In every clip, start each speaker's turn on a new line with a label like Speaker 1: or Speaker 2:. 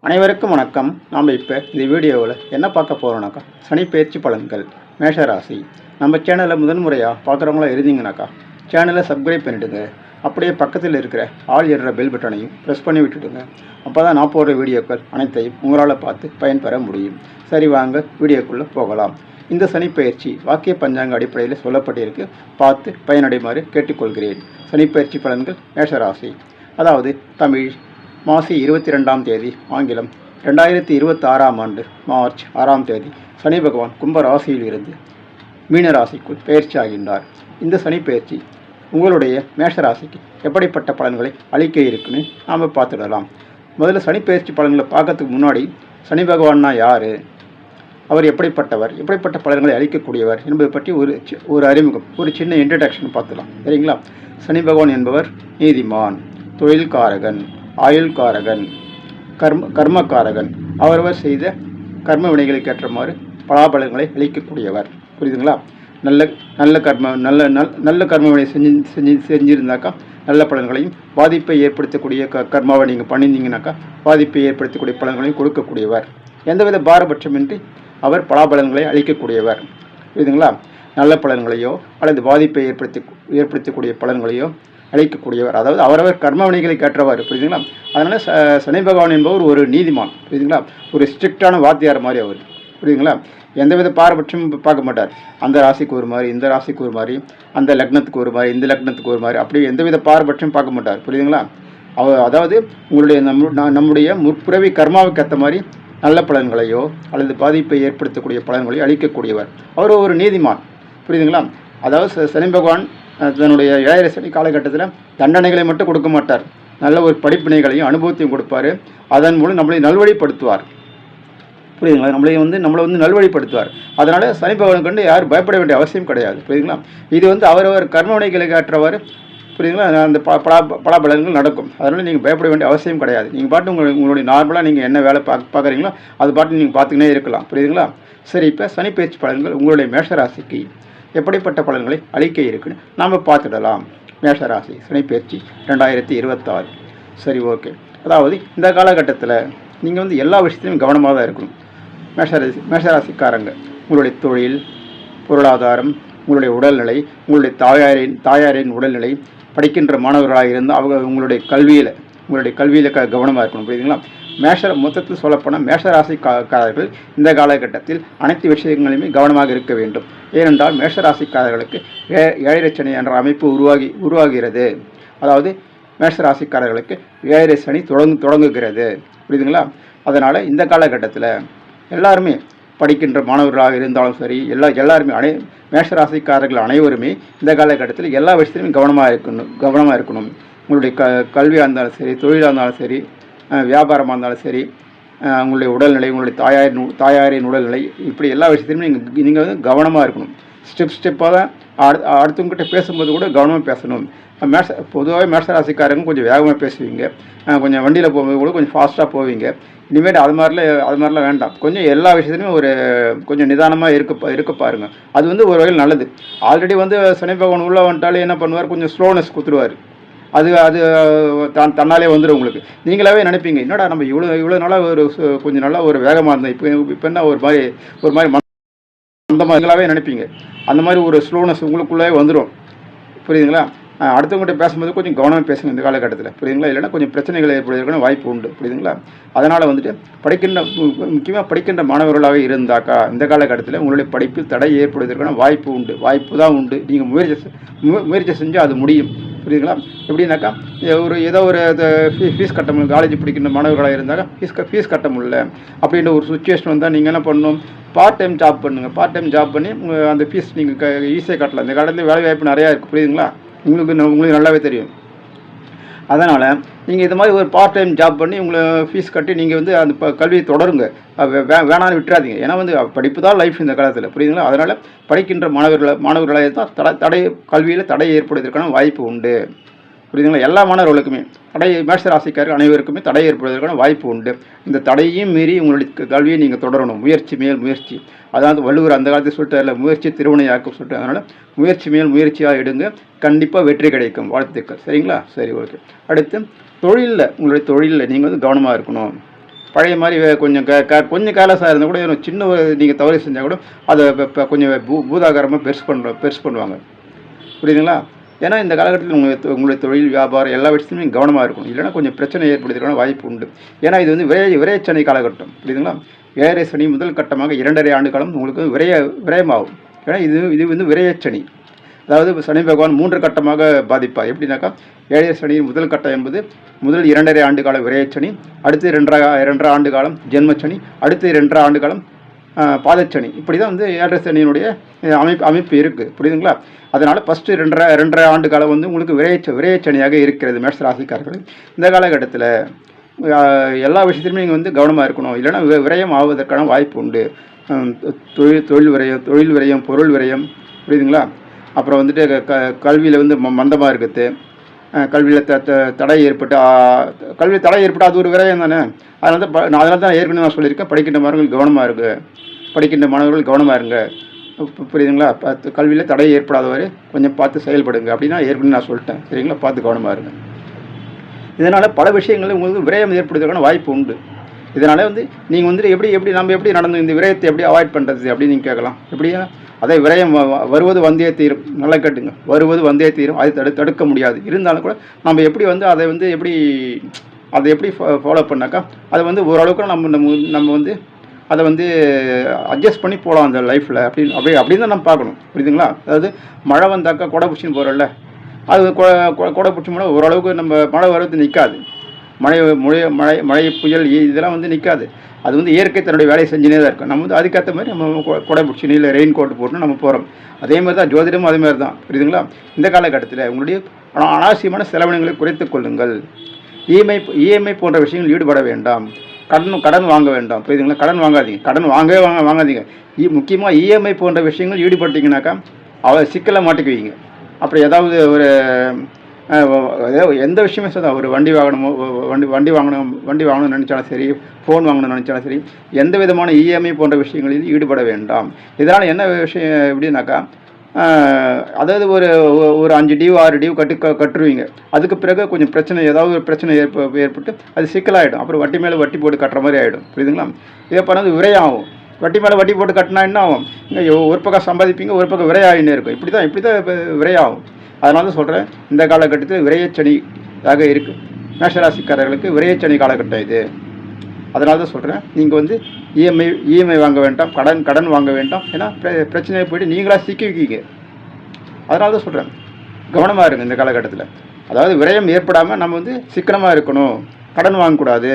Speaker 1: அனைவருக்கும் வணக்கம். நாம் இப்போ இந்த வீடியோவில் என்ன பார்க்க போகிறோம்னாக்கா, சனி பயிற்சி பலன்கள் மேஷராசி. நம்ம சேனலை முதன்முறையாக பார்க்குறவங்களா இருந்தீங்கனாக்கா சேனலை சப்ஸ்கிரைப் பண்ணிவிடுங்க. அப்படியே பக்கத்தில் இருக்கிற ஆல் என்ற பெல் பட்டனையும் ப்ரெஸ் பண்ணி விட்டுடுங்க. அப்போ தான் நான் போடுற வீடியோக்கள் அனைத்தையும் உங்களால் பார்த்து பயன்பெற முடியும். சரி, வாங்க வீடியோக்குள்ளே போகலாம். இந்த சனி பயிற்சி வாக்கிய பஞ்சாங்க அடிப்படையில் சொல்லப்பட்டிருக்கு. பார்த்து பயனடைமாறு கேட்டுக்கொள்கிறேன். சனி பயிற்சி பலன்கள் மேஷராசி. அதாவது தமிழ் மாசி 22ஆம் தேதி, ஆங்கிலம் 2026ஆம் ஆண்டு மார்ச் 6ஆம் தேதி சனி பகவான் கும்ப ராசியில் இருந்து மீன ராசிக்குள் பயிற்சி ஆகின்றார். இந்த சனி பயிற்சி உங்களுடைய மேஷ ராசிக்கு எப்படிப்பட்ட பலன்களை அளிக்க இருக்குன்னு நாம் பார்த்துடலாம். முதல்ல சனி பயிற்சி பலன்களை பார்க்கறதுக்கு முன்னாடி சனி பகவான்னா யார், அவர் எப்படிப்பட்டவர், எப்படிப்பட்ட பலன்களை அளிக்கக்கூடியவர் என்பதை பற்றி ஒரு அறிமுகம், ஒரு சின்ன இன்ட்ரடக்ஷன் பார்த்துக்கலாம். சரிங்களா? சனி பகவான் என்பவர் நீதிமான், தொழில்காரகன், ஆயுள்காரகன், கர்மக்காரகன். அவரவர் செய்த கர்ம வினைகளுக்கு ஏற்றமாறு பலாபலங்களை அளிக்கக்கூடியவர். புரியுதுங்களா? நல்ல கர்ம வினை செஞ்சிருந்தாக்கா நல்ல பலன்களையும், பாதிப்பை ஏற்படுத்தக்கூடிய கர்மாவை நீங்கள் பண்ணியிருந்தீங்கன்னாக்கா பாதிப்பை ஏற்படுத்தக்கூடிய பலன்களையும் கொடுக்கக்கூடியவர். எந்தவித பாரபட்சமின்றி அவர் பலாபலன்களை அளிக்கக்கூடியவர். புரியுதுங்களா? நல்ல பலன்களையோ அல்லது பாதிப்பை ஏற்படுத்தக்கூடிய பலன்களையோ அளிக்கக்கூடியவர். அதாவது அவரவர் கர்ம வினைகளை ஏற்றவாறு. புரியுதுங்களா? அதனால் சனி பகவான் என்பவர் ஒரு நீதிமான். புரியுதுங்களா? ஒரு ஸ்ட்ரிக்டான வாத்தியார் மாதிரி அவர். புரியுதுங்களா? எந்தவித பாரபட்சமும் பார்க்க மாட்டார். அந்த ராசிக்கு ஒரு மாதிரி, இந்த ராசிக்கு ஒரு மாதிரி, அந்த லக்னத்துக்கு ஒரு மாதிரி, இந்த லக்னத்துக்கு ஒரு மாதிரி, அப்படி எந்தவித பாரபட்சமும் பார்க்க மாட்டார். புரியுதுங்களா? அதாவது உங்களுடைய நம்முடைய முற்பிறவி கர்மாவுக்கு ஏற்ற மாதிரி நல்ல பலன்களையோ அல்லது பாதிப்பை ஏற்படுத்தக்கூடிய பலன்களையோ அளிக்கக்கூடியவர். அவர் ஒரு நீதிமான். புரியுதுங்களா? அதாவது சனி பகவான் தன்னுடைய 7 சனி காலகட்டத்தில் தண்டனைகளை மட்டும் கொடுக்க மாட்டார். நல்ல ஒரு படிப்பினைகளையும் அனுபவத்தையும் கொடுப்பார். அதன் மூலம் நம்மளை நல்வழிப்படுத்துவார். புரியுதுங்களா? நம்மளை வந்து நல்வழிப்படுத்துவார். அதனால் சனி பகவான் கண்டு யாரும் பயப்பட வேண்டிய அவசியம் கிடையாது. புரியுதுங்களா? இது அவரவர் கர்ம வினைகளுக்கு ஏற்றவாறு. புரியுதுங்களா? அந்த பலாபலன்கள் நடக்கும். அதனால் நீங்கள் பயப்பட வேண்டிய அவசியம் கிடையாது. நீங்கள் பாட்டு உங்களுடைய நார்மலாக நீங்கள் என்ன வேலை பார்க்குறீங்களோ அது பாட்டு நீங்கள் பார்த்துக்கினே இருக்கலாம். புரியுதுங்களா? சரி, இப்போ சனி பயிற்சி பலன்கள் உங்களுடைய மேஷராசிக்கு எப்படிப்பட்ட பலன்களை அளிக்க இருக்குன்னு நாம் பார்த்துடலாம். மேஷராசி சனி பயிற்சி 2026. சரி, ஓகே. அதாவது இந்த காலகட்டத்தில் நீங்கள் வந்து எல்லா விஷயத்திலும் கவனமாக தான் இருக்கணும். மேஷராசிக்காரங்க உங்களுடைய தொழில், பொருளாதாரம், உங்களுடைய உடல்நிலை, உங்களுடைய தாயாரின் உடல்நிலை, படிக்கின்ற மாணவர்களாக இருந்தால் உங்களுடைய கல்வியில் கவனமாக இருக்கணும். புரியுதுங்களா? மொத்தத்தில் சொல்லப்போனால் மேஷராசிக்காரர்கள் இந்த காலகட்டத்தில் அனைத்து விஷயங்களையுமே கவனமாக இருக்க வேண்டும். ஏனென்றால் மேஷராசிக்காரர்களுக்கு 7 சனி என்ற அமைப்பு உருவாகிறது. அதாவது மேஷராசிக்காரர்களுக்கு 7 சனி தொடங்குகிறது. புரியுதுங்களா? அதனால் இந்த காலகட்டத்தில் எல்லாருமே படிக்கின்ற மாணவர்களாக இருந்தாலும் சரி, எல்லாருமே மேஷராசிக்காரர்கள் அனைவருமே இந்த காலகட்டத்தில் எல்லா விஷயத்திலுமே கவனமாக இருக்கணும். உங்களுடைய கல்வியாக இருந்தாலும் சரி, தொழிலாக இருந்தாலும் சரி, வியாபாரமாக இருந்தாலும் சரி, உங்களுடைய உடல்நிலை, உங்களுடைய தாயாரின் உடல்நிலை, இப்படி எல்லா விஷயத்திலுமே நீங்கள் வந்து கவனமாக இருக்கணும். ஸ்டெப்பாக தான் அடுத்தவங்ககிட்ட பேசும்போது கூட கவனமாக பேசணும். பொதுவாகவே மேஷராசிக்காரங்க கொஞ்சம் வேகமாக பேசுவீங்க, கொஞ்சம் வண்டியில் போகும்போது கூட கொஞ்சம் ஃபாஸ்ட்டாக போவீங்க. இனிமேல் அது மாதிரிலாம் வேண்டாம். கொஞ்சம் எல்லா விஷயத்துலையுமே கொஞ்சம் நிதானமாக இருக்க பாருங்கள். அது வந்து ஒரு வகையில் நல்லது. ஆல்ரெடி வந்து சனி பகவான் உள்ளே வந்துட்டாலே என்ன பண்ணுவார், கொஞ்சம் ஸ்லோனஸ் கொடுத்துருவார். அது தன்னாலே வந்துடும். உங்களுக்கு நீங்களாவே நினைப்பீங்க, என்னடா நம்ம இவ்வளோ நாளாக கொஞ்சம் நல்லா ஒரு வேகமாக இருந்தோம், இப்போ என்ன ஒரு மாதிரி அந்த மாதிரிங்களாவே நினைப்பீங்க. அந்த மாதிரி ஒரு ஸ்லோனஸ் உங்களுக்குள்ளே வந்துடும். புரியுதுங்களா? அடுத்தவங்ககிட்ட பேசும்போது கொஞ்சம் கவனமாக பேசுங்க இந்த காலகட்டத்தில். புரியுதுங்களா? இல்லைன்னா கொஞ்சம் பிரச்சனைகள் ஏற்படுவதற்கான வாய்ப்பு உண்டு. புரியுதுங்களா? அதனால் வந்துட்டு முக்கியமாக படிக்கின்ற மாணவர்களாக இருந்தாக்கா இந்த காலகட்டத்தில் உங்களுடைய படிப்பில் தடை ஏற்படுவதற்கான வாய்ப்பு உண்டு. வாய்ப்பு தான் உண்டு. நீங்கள் முயற்சி செஞ்சால் அது முடியும். புரியுதுங்களா? எப்படின்னாக்கா ஏதோ ஒரு ஃபீஸ் கட்ட முடியல, காலேஜ் படிக்கின்ற மாணவர்களாக இருந்தாக்கா ஃபீஸ் கட்ட முடியல அப்படின்ற ஒரு சுச்சுவேஷன் வந்தால் நீங்கள் என்ன பண்ணணும், பார்ட் டைம் ஜாப் பண்ணுங்கள். பார்ட் டைம் ஜாப் பண்ணி அந்த ஃபீஸ் நீங்கள் ஈஸியாக கட்டலாம். இந்த காலத்தில் வேலை வாய்ப்பு நிறையா இருக்குது. புரியுதுங்களா? உங்களுக்கு நல்லாவே தெரியும். அதனால் நீங்கள் இது மாதிரி ஒரு பார்ட் டைம் ஜாப் பண்ணி உங்களை ஃபீஸ் கட்டி நீங்கள் வந்து அந்த கல்வியை தொடருங்க. வேணான்னு விட்டுறாதீங்க. ஏன்னா வந்து படிப்பு தான் லைஃப் இந்த காலத்தில். புரியுதுங்களா? அதனால் படிக்கின்ற மாணவர்களாக தான் கல்வியில் தடை ஏற்படுவதற்கான வாய்ப்பு உண்டு. புரியுதுங்களா? எல்லா மாணவர்களுக்குமே மேஷராசிக்காரர்கள் அனைவருக்குமே தடை ஏற்படுவதற்கான வாய்ப்பு உண்டு. இந்த தடையும் மீறி உங்களுடைய கல்வியை நீங்கள் தொடரணும். முயற்சி மேல் முயற்சி. அதாவது வள்ளுவர் அந்த காலத்தில் சொல்லிட்டு முயற்சி திருவினையாக்கும் சொல்லிட்டு. அதனால் முயற்சி மேல் முயற்சியாக எடுங்க, கண்டிப்பாக வெற்றி கிடைக்கும். வாழ்த்துக்கள். சரிங்களா? சரி, ஓகே. அடுத்து உங்களுடைய தொழிலில் நீங்கள் வந்து கவனமாக இருக்கணும். பழைய மாதிரி கொஞ்சம் கொஞ்சம் கேர்லெஸ்ஸாக இருந்தால் கூட சின்ன ஒரு நீங்கள் தவறு செஞ்சால் கூட அதை கொஞ்சம் பூதாகாரமாக பெருசு பண்ணுவாங்க. புரியுதுங்களா? ஏன்னா இந்த காலகட்டத்தில் உங்களுடைய தொழில் வியாபாரம் எல்லா விஷயத்துலையும் நீங்கள் கவனமாக இருக்கணும். இல்லைன்னா கொஞ்சம் பிரச்சனை ஏற்படுத்துக்கான வாய்ப்பு உண்டு. ஏன்னா இது வந்து விரையச்சனி காலகட்டம். புரியுதுங்களா? ஏழரை சனி முதல் கட்டமாக 2.5 ஆண்டு காலம் உங்களுக்கு விரயமாகும். ஏன்னா இது வந்து விரையச்சனி. அதாவது சனி பகவான் 3 கட்டமாக பாதிப்பார். எப்படின்னாக்கா ஏழரை சனியின் முதல் கட்டம் என்பது முதல் 2.5 ஆண்டு காலம் விரையச்சனி, அடுத்து 2.5 ஆண்டு காலம் ஜென்மச்சனி, அடுத்து 2.5 ஆண்டு காலம் பாதச்சனி. இப்படி தான் வந்து ஏழரை சனியினுடைய அமைப்பு இருக்குது. புரியுதுங்களா? அதனால் ஃபஸ்ட்டு 2.5 ஆண்டு காலம் வந்து உங்களுக்கு விரையச்சனியாக இருக்கிறது மேஷராசிக்காரர்கள். இந்த காலகட்டத்தில் எல்லா விஷயத்திலுமே நீங்கள் வந்து கவனமாக இருக்கணும். இல்லைன்னா விரயம் ஆவதற்கான வாய்ப்பு உண்டு. தொழில் விரயம், பொருள் விரயம். புரியுதுங்களா? அப்புறம் வந்துட்டு கல்வியில் வந்து மந்தமாக இருக்குது. கல்வியில் தடை ஏற்பட்டு அது ஒரு விரயம் தானே. அதனால தான் ஏற்கனவே நான் சொல்லியிருக்கேன், படிக்கின்ற மாணவர்கள் கவனமாக இருங்க. புரியுதுங்களா? கல்வியில் தடை ஏற்படாதவரை கொஞ்சம் பார்த்து செயல்படுங்க அப்படின்னா ஏற்கனவே நான் சொல்லிட்டேன். சரிங்களா? பார்த்து கவனமாக இருங்க. இதனால் பல விஷயங்களில் உங்களுக்கு விரயம் ஏற்படுவதற்கான வாய்ப்பு உண்டு. இதனால் வந்து நீங்கள் வந்துட்டு எப்படி நடந்து இந்த விரயத்தை எப்படி அவாய்ட் பண்ணுறது அப்படின்னு நீங்கள் கேட்கலாம். எப்படியா? அதே விரயம் வருவது வந்தே தீரும். நல்லா கேட்டுங்க, வருவது வந்தே தீரும். அதை தடுக்க முடியாது. இருந்தாலும் கூட நம்ம எப்படி வந்து அதை எப்படி ஃபாலோ பண்ணாக்கா அதை வந்து ஓரளவுக்கு நம்ம வந்து அதை வந்து அட்ஜஸ்ட் பண்ணி போகலாம் அந்த லைஃப்பில் அப்படின்னு தான் நம்ம பார்க்கணும். புரியுதுங்களா? அதாவது மழை வந்தாக்கா கொடை பிடிச்சின்னு போகிறோம்ல, அது கொடை பிடிச்சி போனால் ஓரளவுக்கு நம்ம மழை வர்றது நிற்காது. மழை புயல் இதெல்லாம் வந்து நிற்காது. அது வந்து இயற்கை தன்னுடைய வேலையை செஞ்சுனே தான் இருக்கும். நம்ம வந்து அதுக்கேற்ற மாதிரி நம்ம கொடை பிடிச்சினு இல்லை ரெயின் கோட் போட்டு நம்ம போகிறோம். அதே மாதிரி தான் ஜோதிடமும் அதே மாதிரி தான். புரியுதுங்களா? இந்த காலகட்டத்தில் உங்களுடைய அனாவசியமான செலவினங்களை குறைத்துக் கொள்ளுங்கள். இஎம்ஐ போன்ற விஷயங்கள் ஈடுபட வேண்டாம். கடன் வாங்க வேண்டாம். புரியுதுங்களா? கடன் வாங்காதீங்க. கடன் வாங்காதீங்க. முக்கியமாக இஎம்ஐ போன்ற விஷயங்கள் ஈடுபட்டீங்கன்னாக்கா சிக்கலை மாட்டிக்குவீங்க. அப்புறம் ஏதாவது ஒரு எந்த விஷயமே சொல்ல, ஒரு வண்டி வாங்கணும்னு நினச்சாலும் சரி, ஃபோன் வாங்கணும்னு நினச்சாலும் சரி, எந்த விதமான இஎம்ஐ போன்ற விஷயங்களில் ஈடுபட வேண்டாம். இதனால் என்ன விஷயம் எப்படின்னாக்கா அதாவது ஒரு 5 டியூ 6 டியூ கட்டுருவீங்க. அதுக்கு பிறகு கொஞ்சம் ஏதாவது ஒரு பிரச்சனை ஏற்பட்டு அது சிக்கலாகிடும். அப்புறம் வட்டி மேலே வட்டி போட்டு கட்டுற மாதிரி ஆகிடும். புரியுதுங்களா? இதை பண்ணது விரயம் ஆகும். வட்டி மேலே வட்டி போட்டு கட்டினா என்ன ஆகும்? ஒரு பக்கம் சம்பாதிப்பீங்க, ஒரு பக்கம் விரையாகினே இருக்கும். இப்படி தான் விரையாகும். அதனால தான் சொல்கிறேன், இந்த காலகட்டத்தில் விரையச்சனியாக இருக்குது. மேஷராசிக்காரர்களுக்கு விரையச்சனி காலகட்டம் இது. அதனால தான் சொல்கிறேன், நீங்கள் வந்து இஎம்ஐ வாங்க வேண்டாம், கடன் வாங்க வேண்டாம். ஏன்னா பிரச்சனையை போய்ட்டு நீங்களாக சிக்கிவிக்கீங்க. அதனால தான் சொல்கிறேன், கவனமாக இருங்க இந்த காலகட்டத்தில். அதாவது விரயம் ஏற்படாமல் நம்ம வந்து சிக்கனமாக இருக்கணும், கடன் வாங்கக்கூடாது.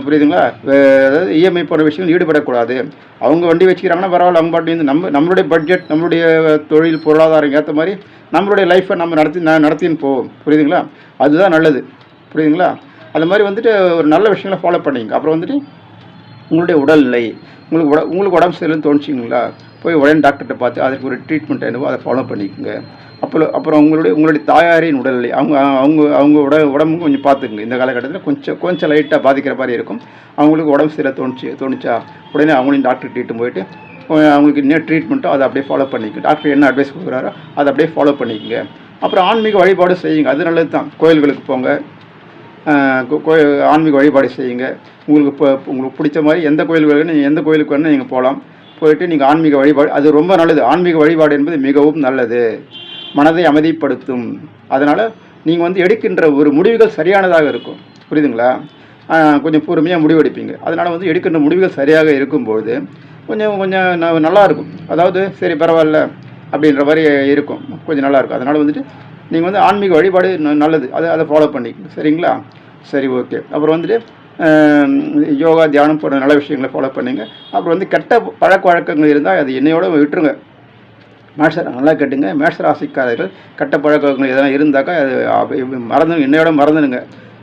Speaker 1: புரியுதுங்களா? அதாவது இஎம்ஐ போன்ற விஷயங்கள் ஈடுபடக்கூடாது. அவங்க வண்டி வச்சுக்கிறாங்கன்னா பரவாயில்ல, அவங்க பாட்டு வந்து நம்மளுடைய பட்ஜெட், நம்மளுடைய தொழில் பொருளாதாரம் ஏற்ற மாதிரி நம்மளுடைய லைஃப்பை நம்ம நடத்தின்னு போவோம். புரியுதுங்களா? அதுதான் நல்லது. புரியுதுங்களா? அது மாதிரி வந்துட்டு ஒரு நல்ல விஷயங்களை ஃபாலோ பண்ணிங்க. அப்புறம் வந்துட்டு உங்களுடைய உடல்நிலை, உங்களுக்கு உடம்பு சரியில்லைன்னு தோணுச்சிங்களா, போய் உடனே டாக்டர்கிட்ட பார்த்து அதுக்கு ஒரு ட்ரீட்மெண்ட் என்னவோ அதை ஃபாலோ பண்ணிக்கோங்க. அப்புறம் உங்களுடைய தாயாரின் உடல்நிலை, அவங்க உடம்பும் கொஞ்சம் பார்த்துக்குங்க. இந்த காலகட்டத்தில் கொஞ்சம் லைட்டாக பாதிக்கிற மாதிரி இருக்கும். அவங்களுக்கு உடம்பு சரியாக தோணுச்சா உடனே அவங்களையும் டாக்டர் ட்ரீட்டும் போயிட்டு அவங்களுக்கு என்ன ட்ரீட்மெண்ட்டோ அதை அப்படியே ஃபாலோ பண்ணிக்கோங்க. டாக்டர் என்ன அட்வைஸ் கொடுக்குறாரோ அதை அப்படியே ஃபாலோ பண்ணிக்கோங்க. அப்புறம் ஆன்மீக வழிபாடு செய்யுங்க. அது நல்லது தான். கோயில்களுக்கு போங்க, ஆன்மீக வழிபாடு செய்யுங்க. உங்களுக்கு பிடிச்ச மாதிரி எந்த கோயிலுக்கு வேணும் நீங்கள் போகலாம். போயிட்டு நீங்கள் ஆன்மீக வழிபாடு, அது ரொம்ப நல்லது. ஆன்மீக வழிபாடு என்பது மிகவும் நல்லது. மனதை அமைதிப்படுத்தும். அதனால் நீங்கள் வந்து எடுக்கின்ற ஒரு முடிவுகள் சரியானதாக இருக்கும். புரியுதுங்களா? கொஞ்சம் பொறுமையாக முடிவெடுப்பீங்க. அதனால் வந்து எடுக்கின்ற முடிவுகள் சரியாக இருக்கும்போது கொஞ்சம் நல்லாயிருக்கும். அதாவது சரி பரவாயில்ல அப்படின்ற மாதிரி இருக்கும், கொஞ்சம் நல்லாயிருக்கும். அதனால் வந்துட்டு நீங்கள் வந்து ஆன்மீக வழிபாடு நல்லது, அதை ஃபாலோ பண்ணிக்கங்க. சரிங்களா? சரி, ஓகே. அப்புறம் வந்துட்டு யோகா, தியானம் போன்ற நல்ல விஷயங்களை ஃபாலோ பண்ணுங்க. அப்புறம் வந்து கெட்ட பழக்க வழக்கங்கள் இருந்தால் அது என்னையோட விட்டுருங்க. நல்லா கேட்டுங்க, மேஷராசிக்காரர்கள் கெட்ட பழக்கங்கள் எதனா இருந்தாக்கா அது என்னையோட மறந்துடுங்க.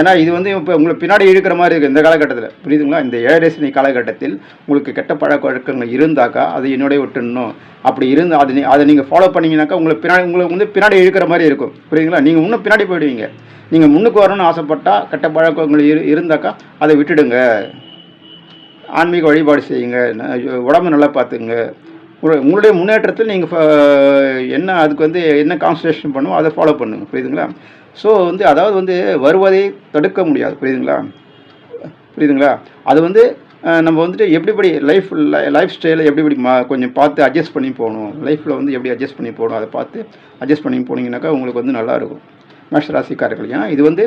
Speaker 1: ஏன்னா இது வந்து இப்போ உங்களுக்கு பின்னாடி இழுக்கிற மாதிரி இருக்குது இந்த காலகட்டத்தில். புரியுதுங்களா? இந்த ஏழரை சனி காலகட்டத்தில் உங்களுக்கு கெட்ட பழக்க வழக்கங்கள் இருந்தாக்கா அது என்னோட விட்டுடணும். அப்படி இருந்தால் அதை நீங்கள் ஃபாலோ பண்ணிங்கனாக்கா உங்களுக்கு வந்து பின்னாடி இழுக்கிற மாதிரி இருக்கும். புரியுதுங்களா? நீங்கள் இன்னும் பின்னாடி போயிடுவீங்க. நீங்கள் முன்னுக்கு வரணும்னு ஆசைப்பட்டால் கெட்ட பழக்கங்கள் இருந்தாக்கா அதை விட்டுடுங்க. ஆன்மீக வழிபாடு செய்யுங்க, உடம்பு நல்லா பார்த்துங்க. உங்களுடைய முன்னேற்றத்தில் நீங்கள் அதுக்கு வந்து என்ன கான்சன்ட்ரேஷன் பண்ணுமோ அதை ஃபாலோ பண்ணுங்க. புரியுதுங்களா? ஸோ வந்து அதாவது வந்து வருவதை தடுக்க முடியாது. புரியுதுங்களா? புரியுதுங்களா? அது வந்து நம்ம வந்துட்டு எப்படிப்படி லைஃப் ஸ்டைலை எப்படிப்படி கொஞ்சம் பார்த்து அட்ஜஸ்ட் பண்ணி போகணும், லைஃப்பில் வந்து எப்படி அட்ஜஸ்ட் பண்ணி போகணும், அதை பார்த்து அட்ஜஸ்ட் பண்ணி போனீங்கன்னாக்கா உங்களுக்கு வந்து நல்லாயிருக்கும் மேஷராசிக்காரர்கள். ஏன்னா இது வந்து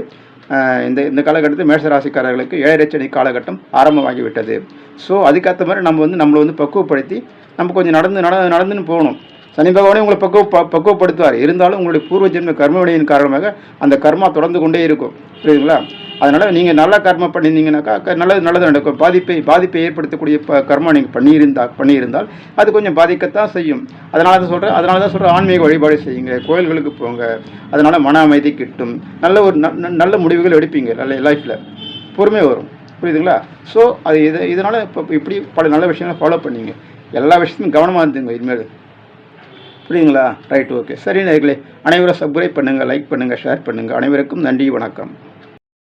Speaker 1: இந்த இந்த காலகட்டத்தில் மேஷராசிக்காரர்களுக்கு 7 சனி காலகட்டம் ஆரம்பமாகிவிட்டது. ஸோ அதுக்கேற்ற மாதிரி நம்ம வந்து நம்மளை வந்து பக்குவப்படுத்தி நம்ம கொஞ்சம் நடந்துன்னு போகணும். சனி பகவானே உங்களை பக்குவப்படுத்துவார். இருந்தாலும் உங்களுடைய பூர்வ ஜென்ம கர்மவினையின் காரணமாக அந்த கர்மா தொடர்ந்து கொண்டே இருக்கும். புரியுதுங்களா? அதனால் நீங்கள் நல்லா கர்மா பண்ணியிருந்தீங்கன்னாக்கா நல்லது நடக்கும். பாதிப்பை ஏற்படுத்தக்கூடிய கர்மா நீங்கள் பண்ணியிருந்தால் அது கொஞ்சம் பாதிக்கத்தான் செய்யும். அதனால தான் சொல்கிறேன் ஆன்மீக வழிபாடு செய்யுங்க, கோயில்களுக்கு போங்க. அதனால் மன அமைதி கிட்டும், நல்ல முடிவுகள் எடுப்பீங்க. நல்ல லைஃப்பில் பொறுமை வரும். புரியுதுங்களா? ஸோ அது இதனால் இப்படி பல நல்ல விஷயங்களை ஃபாலோ பண்ணிங்க. எல்லா விஷயத்தையும் கவனமாக இருந்துங்க இனிமேல். புரியுதுங்களா? ரைட், ஓகே, சரி நேயர்களே, அனைவரும் சப்ஸ்கிரைப் பண்ணுங்கள், லைக் பண்ணுங்கள், ஷேர் பண்ணுங்கள். அனைவருக்கும் நன்றி, வணக்கம்.